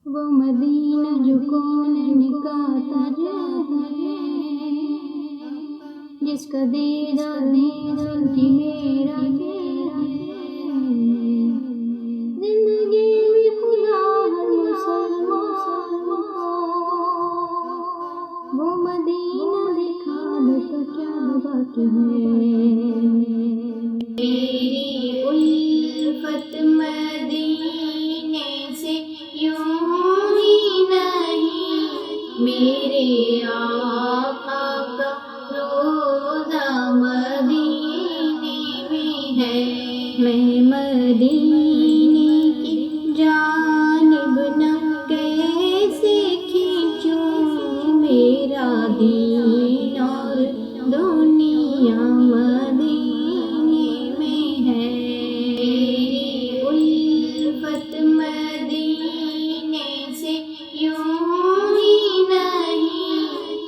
وہ مدینہ جو کون کا تاج ہے، جس کا دیدار کی میرا زندگی میں خدا ہر مسلمان وہ مدینہ دکھا دے تو کیا باقی ہے۔ میری الفت مدینے سے یوں ہی نہیں، میرے آقا کا روضہ مدینے میں ہے۔ میں مدینے کی جانب نہ کیسے کھینچوں، میرا دین اور دنیا مدینے میں ہے۔ میری الفت مدینے سے یوں ہی نہیں،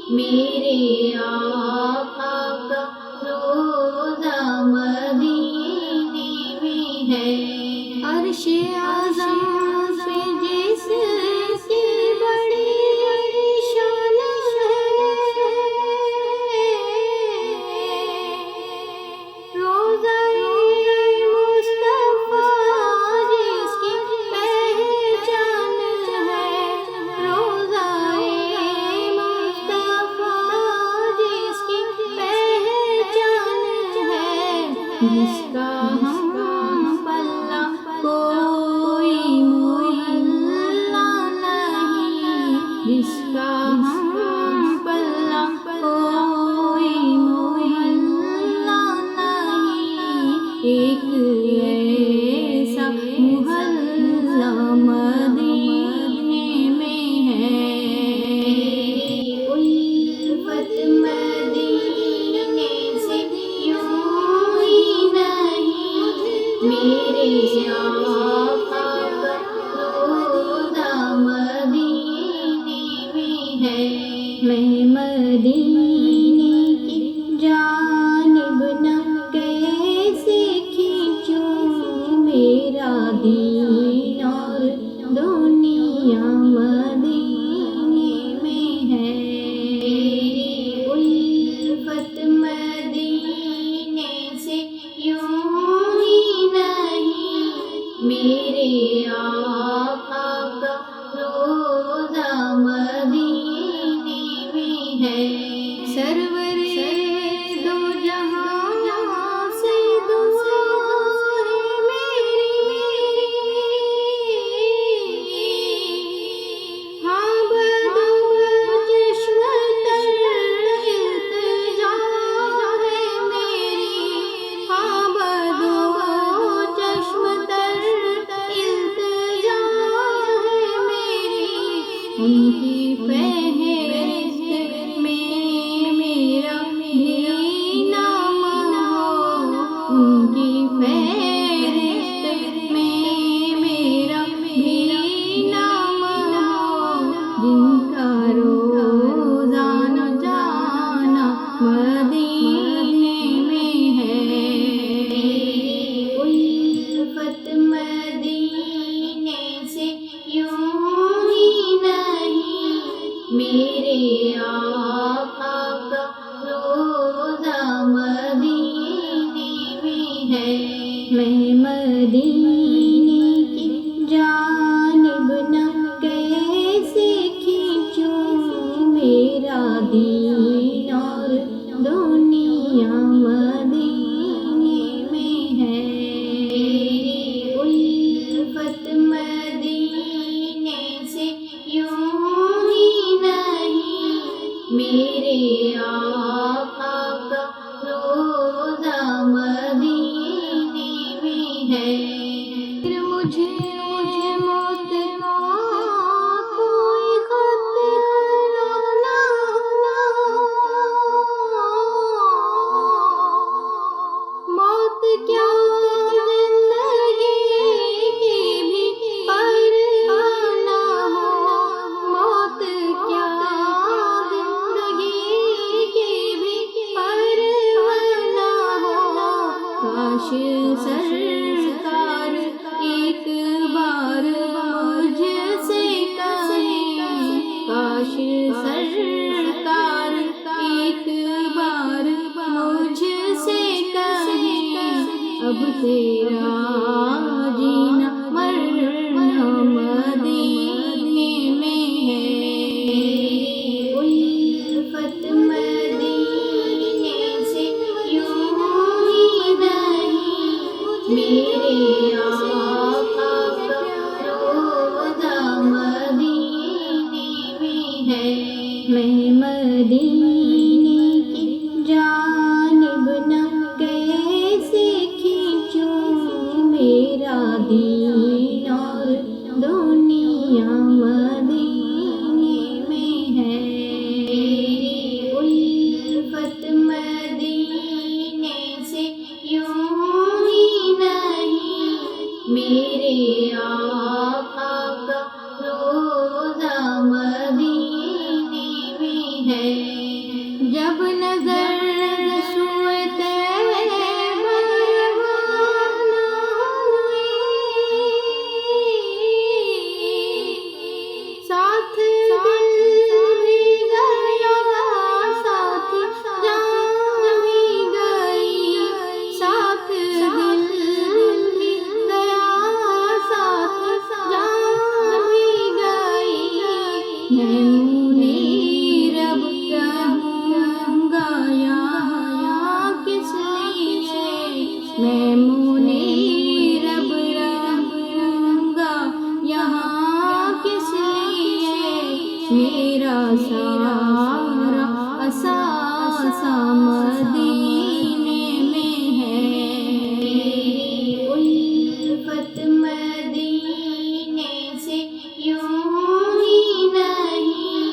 میرے آقا کا روضہ مدینے میں ہے۔ عرش اعظم پہ جس کی بڑی شان ہے، روضہ مصطفیٰ جس کی پہچان ہے، روضہ مصطفیٰ جس کی پہچان ہے، جس کا ہم پلہ کوئی محلہ نہیں، جس کا ہم پلہ کوئی محلہ نہیں، ایک ایسا محلہ مدینے میں ہے۔ الفت مدینے سے یوں ہی نہیں، میرے آقا کا روضہ مدینے میں ہے۔ میں مدینے کی جانب نہ کیسے کھینچوں، میرا دین اور دنیا مدینے میں ہے۔ میری الفت مدینے سے یوں ہی نہیں، میرے آقا کا روضہ مدینے میں ہے۔ سرور دو جہاں سے دعا ہے میری، ہاں بدو چشم تر التجا ہے میری، ہاں بدو چشم تر التجا ہے میری، ان کی فہرست میں میرا بھی نام ہو، ان کی فہرست میں میرا بھی نام ہو، جن کا روزانہ جانا مدینے میں ہے۔ الفت مدینے سے یوں ہی نہیں، میں مدینے کی جانب نہ کیسے کھینچوں، میرا دین اور دنیا مدینے میں ہے، میری الفت مدینے سے یوں ہی نہیں، میرے آقا کا روضہ مدینے میں ہے، جب نظر سوئے طیبہ روانہ ہوئی، ساتھ دل بھی گیا، ساتھ جان بھی گئی، ساتھ دل بھی گیا، ساتھ جان بھی گئی، میں منیرب رہوں گا یہاں کس لیے، میں منیرب رہوں گا یہاں کس لیے، میرا سارا اثاثہ مدینے میں ہے، الفت مدینے سے یوں ہی نہیں،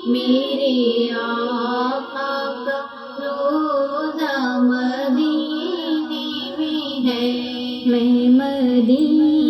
میرے آقا کا روضہ مدینے میں ہے، میں مدینے